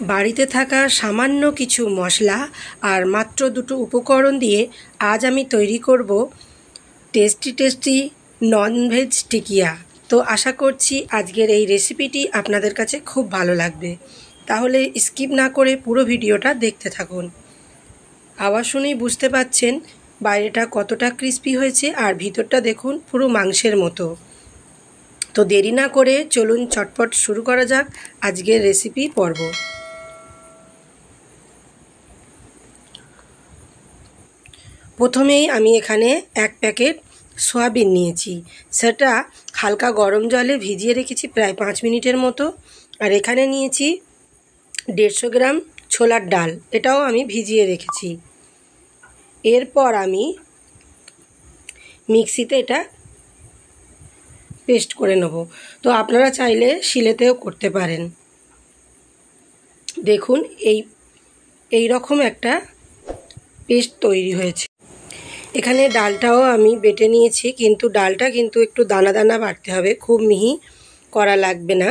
বাড়িতে থাকা সামান্য কিছু মশলা আর মাত্র দুটো উপকরণ দিয়ে আজ আমি তৈরি করব টেস্টি ননভেজ টিকিয়া। তো আশা করছি আজকের এই রেসিপিটি আপনাদের কাছে খুব ভালো লাগবে। তাহলে স্কিপ না করে পুরো ভিডিওটা দেখতে থাকুন। আওয়াজ শুনেই বুঝতে পাচ্ছেন বাইরেটা কতটা ক্রিস্পি হয়েছে আর ভিতরটা দেখুন পুরো মাংসের মতো। তো দেরি না করে চলুন চটপট শুরু করা যাক আজকের রেসিপি পর্ব। প্রথমেই আমি এখানে এক প্যাকেট সয়াবিন নিয়েছি, সেটা হালকা গরম জলে ভিজিয়ে রেখেছি প্রায় 5 মিনিটের মতো। আর এখানে নিয়েছি 150 গ্রাম ছোলার ডাল, এটাও আমি ভিজিয়ে রেখেছি। এরপর আমি মিক্সিতে এটা পেস্ট করে নেব। তো আপনারা চাইলে শিলেতেও করতে পারেন। দেখুন এই রকম একটা পেস্ট তৈরি হয়েছে। এখানে ডালটাও আমি বেটে নিয়েছি, কিন্তু ডালটা কিন্তু একটু দানা দানা বাটতে হবে, খুব মিহি করা লাগবে না,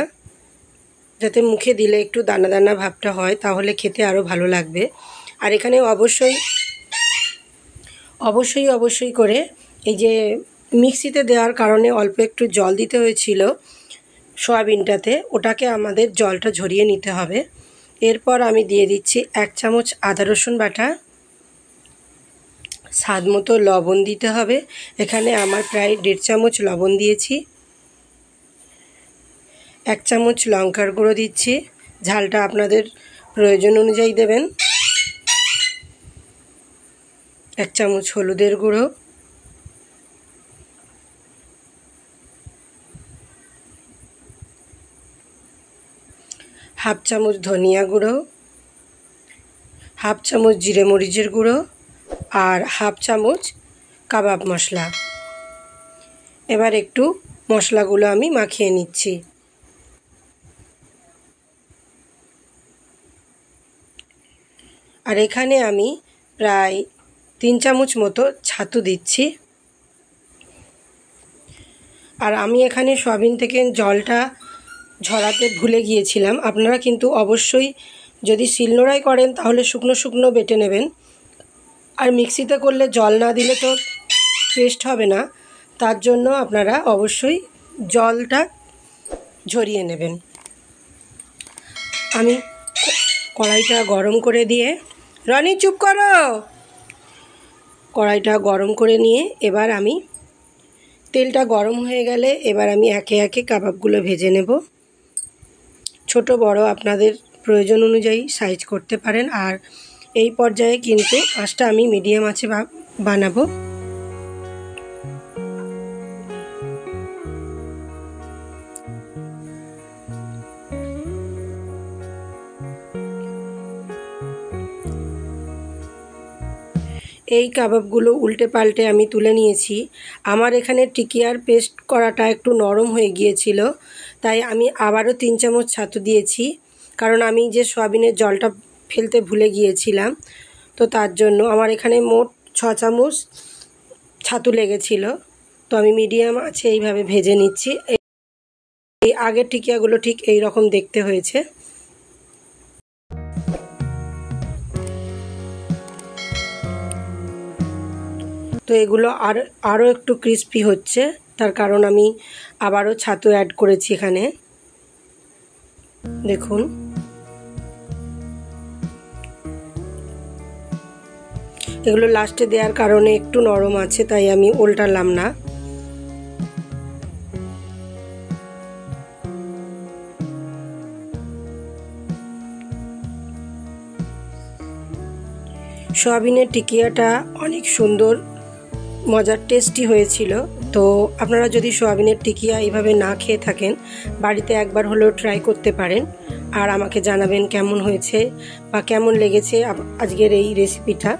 যাতে মুখে দিলে একটু দানা দানা ভাবটা হয়, তাহলে খেতে আরও ভালো লাগবে। আর এখানে অবশ্যই করে এই যে মিক্সিতে দেওয়ার কারণে অল্প একটু জল দিতে হয়েছিল সয়াবিনটাতে, ওটাকে আমাদের জলটা ঝরিয়ে নিতে হবে। এরপর আমি দিয়ে দিচ্ছি 1 চামচ আদা রসুন বাটা, স্বাদ মতো লবণ দিতে হবে। এখানে আমার প্রায় 1.5 চামচ লবণ দিয়েছি। 1 চামচ লঙ্কার গুঁড়ো দিচ্ছি, ঝালটা আপনাদের প্রয়োজন অনুযায়ী দেবেন। 1 চামচ হলুদের গুঁড়ো, 1/2 চামচ ধনিয়া গুঁড়ো, 1/2 চামচ জিরে মরিচের গুঁড়ো আর 1/2 চামচ কাবাব মশলা। এবার একটু মশলাগুলো আমি মাখিয়ে নিচ্ছি। আর এখানে আমি প্রায় 3 চামচ মতো ছাতু দিচ্ছি। আর আমি এখানে সয়াবিন থেকে জলটা ঝরাতে ভুলে গিয়েছিলাম। আপনারা কিন্তু অবশ্যই যদি শিলনোড়ায় করেন তাহলে শুকনো বেটে নেবেন, আর মিক্সিতে করলে জল না দিলে তো পেস্ট হবে না, তার জন্য আপনারা অবশ্যই জলটা ঝরিয়ে নেবেন। আমি কড়াইটা গরম করে দিয়ে, রনি চুপ করো, কড়াইটা গরম করে নিয়ে এবার আমি তেলটা গরম হয়ে গেলে এবার আমি একে একে কাবাবগুলো ভেজে নেব। ছোট বড় আপনাদের প্রয়োজন অনুযায়ী সাইজ করতে পারেন। আর এই পর্যায়ে কিন্তু আঁচটা আমি মিডিয়াম আঁচে বানাবো। এই কাবাবগুলো উল্টে পাল্টে আমি তুলে নিয়েছি। আমার এখানে টিকিয়ার পেস্ট করাটা একটু নরম হয়ে গিয়েছিল, তাই আমি আবারও 3 চামচ ছাতু দিয়েছি, কারণ আমি যে সয়াবিনের জলটা ফেলতে ভুলে গিয়েছিলাম, তো তার জন্য আমার এখানে মোট 6 চামচ ছাতু লেগেছিল। তো আমি মিডিয়াম আছে এইভাবে ভেজে নিচ্ছি। এই আগের টিকিয়াগুলো ঠিক এই রকম দেখতে হয়েছে। তো এগুলো আরও একটু ক্রিস্পি হচ্ছে, তার কারণ আমি আবারও ছাতু অ্যাড করেছি এখানে। দেখুন এগুলো লাস্টে দেওয়ার কারণে একটু নরম আছে, তাই আমি উল্টালাম না। সয়াবিনের টিকিয়াটা অনেক সুন্দর মজার টেস্টি হয়েছিল। তো আপনারা যদি সয়াবিনের টিকিয়া এইভাবে না খেয়ে থাকেন, বাড়িতে একবার হলেও ট্রাই করতে পারেন। আর আমাকে জানাবেন কেমন হয়েছে বা কেমন লেগেছে আজকের এই রেসিপিটা।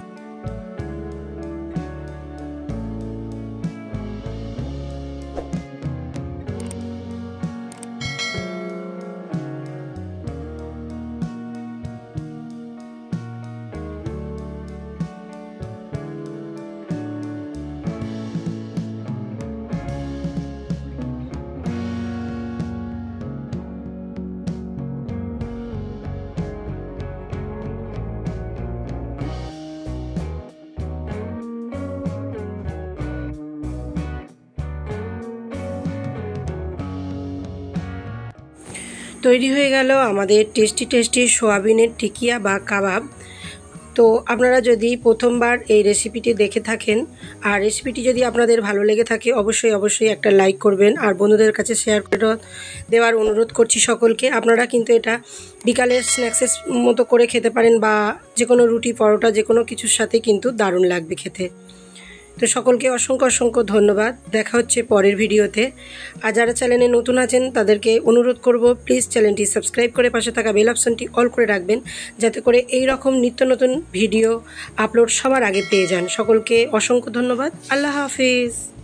তৈরি হয়ে গেল আমাদের টেস্টি টেস্টি সোয়াবিনের টিকিয়া বা কাবাব। তো আপনারা যদি প্রথমবার এই রেসিপিটি দেখে থাকেন আর রেসিপিটি যদি আপনাদের ভালো লেগে থাকে অবশ্যই একটা লাইক করবেন আর বন্ধুদের কাছে শেয়ার করে দেওয়ার অনুরোধ করছি সকলকে। আপনারা কিন্তু এটা বিকালের স্ন্যাক্সের মতো করে খেতে পারেন বা যে কোনো রুটি পরোটা যে কোনো কিছুর সাথে কিন্তু দারুণ লাগবে খেতে। তো সকলকে অসংখ্য ধন্যবাদ। দেখা হচ্ছে পরের ভিডিওতে। আর যারা চ্যানেলে নতুন আছেন তাদেরকে অনুরোধ করব প্লিজ চ্যানেলটি সাবস্ক্রাইব করে পাশে থাকা বেল অপশনটি অল করে রাখবেন, যাতে করে এই রকম নিত্য নতুন ভিডিও আপলোড সবার আগে পেয়ে যান। সকলকে অসংখ্য ধন্যবাদ। আল্লাহ হাফিজ।